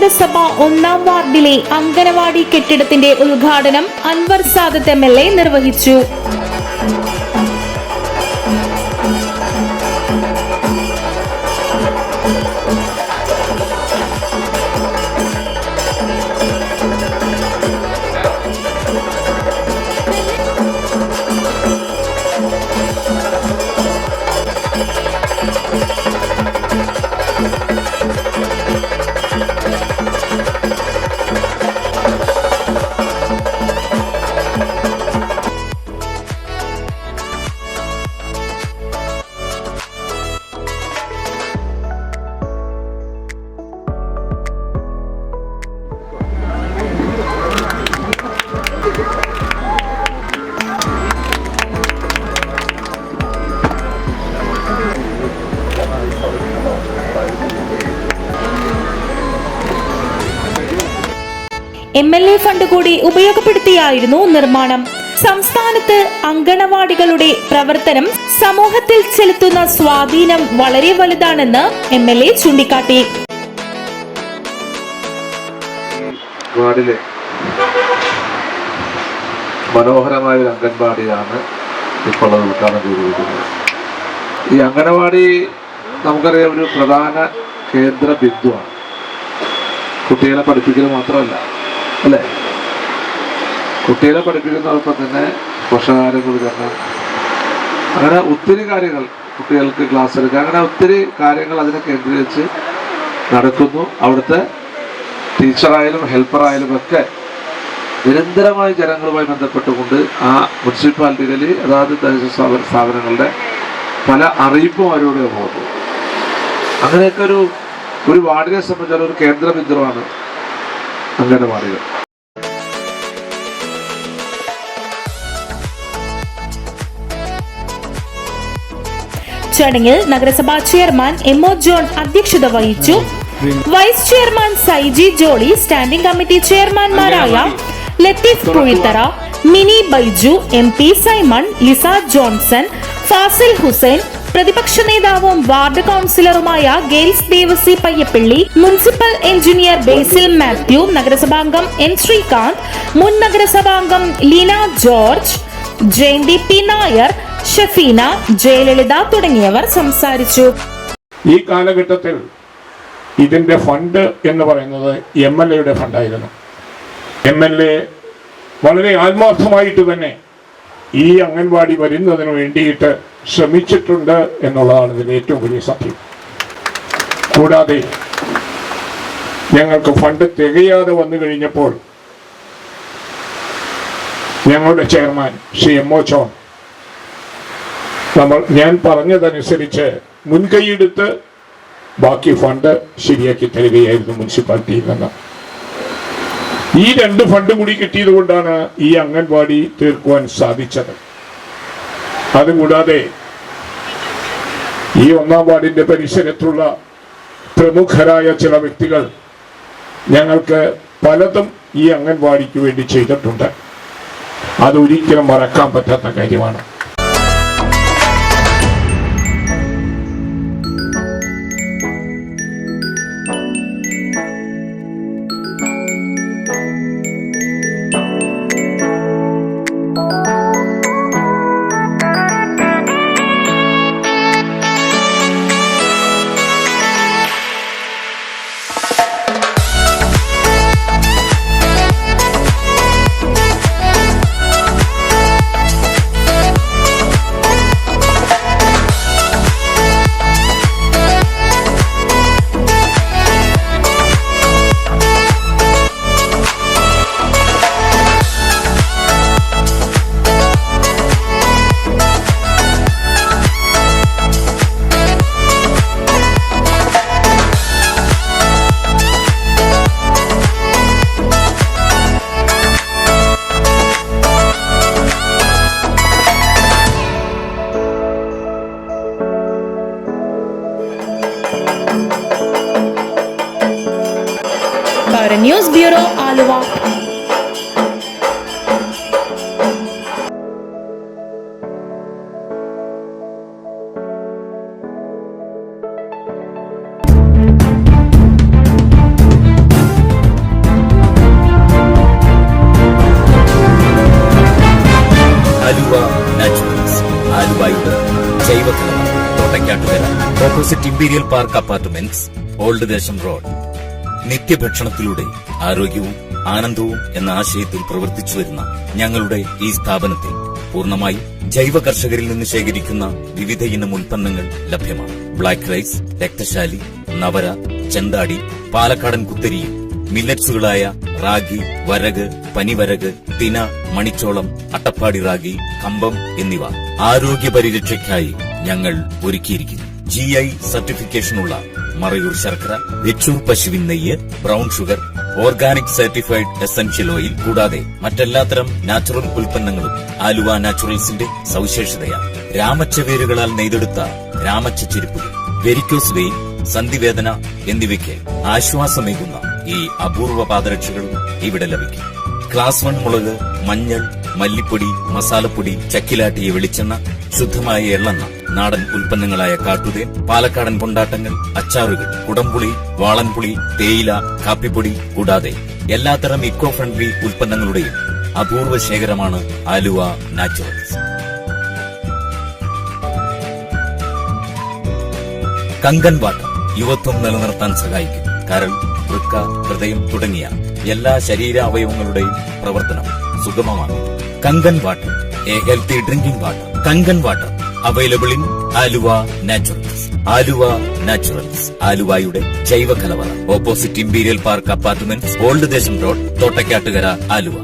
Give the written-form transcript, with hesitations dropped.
നഗരസഭ 1-ാം വാർഡിലെ അങ്കണവാടി കെട്ടിടത്തിന്റെ ഉദ്ഘാടനം അൻവർ സാദത്ത് MLA നിർവഹിച്ചു. MLA ഫണ്ട് കൂടി ഉപയോഗപ്പെടുത്തിയായിരുന്നു നിർമ്മാണം. സംസ്ഥാനത്ത് അങ്കണവാടികളുടെ പ്രവർത്തനം സമൂഹത്തിൽ ചെലുത്തുന്ന സ്വാധീനം വളരെ വലുതാണെന്ന് MLA ചൂണ്ടിക്കാട്ടി. മനോഹരമായ ഒരു അംഗൻവാടിയാണ് ഇപ്പോൾ ഉദ്ഘാടനം ചെയ്തിരിക്കുന്നത്. ഈ അംഗനവാടി നമുക്കറിയാം ഒരു പ്രധാന കേന്ദ്ര ബിന്ദുവാണ്. കുട്ടികളെ പഠിപ്പിക്കൽ മാത്രമല്ല അല്ലേ, കുട്ടികളെ പഠിപ്പിക്കുന്നതോടൊപ്പം തന്നെ പോഷകാഹാരങ്ങൾ വിതരണം, അങ്ങനെ ഒത്തിരി കാര്യങ്ങൾ, കുട്ടികൾക്ക് ക്ലാസ് എടുക്കുക, അങ്ങനെ ഒത്തിരി കാര്യങ്ങൾ അതിനെ കേന്ദ്രീകരിച്ച് നടക്കുന്നു. അവിടുത്തെ ടീച്ചറായാലും ഹെൽപ്പറായാലും ഒക്കെ നിരന്തരമായി ജനങ്ങളുമായി ബന്ധപ്പെട്ടുകൊണ്ട് ആ മുനിസിപ്പാലിറ്റികളിൽ അതായത് തദ്ദേശ സ്ഥാപനങ്ങളുടെ പല അറിയിപ്പും അവരോട് പോകുന്നു. അങ്ങനെയൊക്കെ ഒരു വാർഡിനെ സംബന്ധിച്ചുള്ള ഒരു കേന്ദ്ര ബിന്ദുവാണ് അംഗനവാടികൾ. ചടങ്ങിൽ നഗരസഭാ ചെയർമാൻ MO ജോൺ അധ്യക്ഷത വഹിച്ചു. Vice chairman Saiji Jolly, standing committee ചെയർമാൻമാരായ Latheef Kuzhithara, Mini Baiju, MP Simon, Lisa Johnson, Fasil Hussain, പ്രതിപക്ഷ നേതാവും വാർഡ് കൌൺസിലറുമായ Gails Devassy Payyappilly, municipal engineer Basil Mathew, നഗരസഭാംഗം N ശ്രീകാന്ത്, മുൻ നഗരസഭാംഗം ലീന ജോർജ്, ജയന്തി P നായർ, ഷഫീന, ജയലളിത തുടങ്ങിയവർ സംസാരിച്ചു. ഈ കാലഘട്ടത്തിൽ ഇതിന്റെ ഫണ്ട് എന്ന് പറയുന്നത് MLA ഫണ്ടായിരുന്നു. MLA വളരെ ആത്മാർത്ഥമായിട്ട് തന്നെ ഈ അംഗൻവാടി വരുന്നതിന് വേണ്ടിയിട്ട് ശ്രമിച്ചിട്ടുണ്ട് എന്നുള്ളതാണ് ഇതിന്റെ ഏറ്റവും വലിയ സത്യം. കൂടാതെ ഞങ്ങൾക്ക് ഫണ്ട് തികയാതെ വന്നു കഴിഞ്ഞപ്പോൾ ഞങ്ങളുടെ ചെയർമാൻ ശ്രീ MO ജോൺ ഞാൻ പറഞ്ഞതനുസരിച്ച് മുൻകൈയെടുത്ത് ബാക്കി ഫണ്ട് ശരിയാക്കി തരികയായിരുന്നു മുനിസിപ്പാലിറ്റിയിൽ നിന്ന്. ഈ 2 ഫണ്ട് കൂടി കിട്ടിയത് കൊണ്ടാണ് ഈ അംഗൻവാടി തീർക്കുവാൻ സാധിച്ചത്. അതുകൂടാതെ ഈ 1-ാം വാർഡിന്റെ പരിസരത്തുള്ള പ്രമുഖരായ ചില വ്യക്തികൾ ഞങ്ങൾക്ക് പലതും ഈ അംഗൻവാടിക്ക് വേണ്ടി ചെയ്തിട്ടുണ്ട്. അതൊരിക്കലും മറക്കാൻ പറ്റാത്ത കാര്യമാണ്. ആലുവ നാച്ചുറൽസ്, ആലുവയുടെ ജൈവകലവ, Thottakkattukara, opposite imperial park apartments, old Desom road. നിത്യഭക്ഷണത്തിലൂടെ ആരോഗ്യവും ആനന്ദവും എന്ന ആശയത്തിൽ പ്രവർത്തിച്ചു വരുന്ന ഞങ്ങളുടെ ഈ സ്ഥാപനത്തിൽ പൂർണ്ണമായും ജൈവ കർഷകരിൽ നിന്ന് ശേഖരിക്കുന്ന വിവിധ ഇനം ഉൽപ്പന്നങ്ങൾ ലഭ്യമാണ്. ബ്ലാക്ക് റൈസ്, രക്തശാലി, നവര, ചെന്താടി, പാലക്കാടൻ കുത്തരിയും മില്ലറ്റ്സുകളായ റാഗി, വരക്, പനിവരക്, തിന, മണിച്ചോളം, അട്ടപ്പാടി റാഗി, കമ്പം എന്നിവ ആരോഗ്യ പരിരക്ഷയ്ക്കായി ഞങ്ങൾ ഒരുക്കിയിരിക്കുന്നു. GI സർട്ടിഫിക്കേഷനുള്ള മറയൂർ ശർക്കര, വെച്ചൂർ പശുവിൻ നെയ്യ്, brown sugar, organic certified essential oil കൂടാതെ മറ്റെല്ലാത്തരം നാച്ചുറൽ ഉൽപ്പന്നങ്ങളും ആലുവ നാച്ചുറൽസിന്റെ സവിശേഷതയാണ്. രാമച്ച വേരുകളാൽ നെയ്തെടുത്ത രാമച്ച ചെരുപ്പുകൾ, വെരിക്കോസ് വെയിൻ, സന്ധിവേദന എന്നിവയ്ക്ക് ആശ്വാസമേകുന്ന ഈ അപൂർവ പാദരക്ഷകളും ഇവിടെ ലഭിക്കും. ക്ലാസ് 1 മുളക്, മഞ്ഞൾ, മല്ലിപ്പൊടി, മസാലപ്പൊടി, ചക്കിലാട്ടിയ വെളിച്ചെണ്ണ, ശുദ്ധമായ എള്ളെണ്ണ, നാടൻ ഉൽപ്പന്നങ്ങളായ കാട്ടുതേൻ, പാലക്കാടൻ കൊണ്ടാട്ടങ്ങൾ, അച്ചാറുകൾ, കുടംപുളി, വാളൻപുളി, തേയില, കാപ്പിപ്പൊടി കൂടാതെ എല്ലാത്തരം ഇക്കോ ഫ്രണ്ട്ലി ഉൽപ്പന്നങ്ങളുടെയും അപൂർവ ശേഖരമാണ് ആലുവ നാച്ചുറൽസ്. കങ്കൻ വാട്ടർ യുവത്വം നിലനിർത്താൻ സഹായിക്കും. കരൾ, വൃക്ക, ഹൃദയം തുടങ്ങിയ എല്ലാ ശരീരാവയവങ്ങളുടെയും പ്രവർത്തനം സുഗമമാണ്. കങ്കൻ water, a healthy drinking water. കങ്കൻ water available in Aluva naturals. Aluva naturals, ആലുവയുടെ ജൈവ കലവറ, opposite imperial park apartments, old Desom road, Thottakkattukara, Aluva.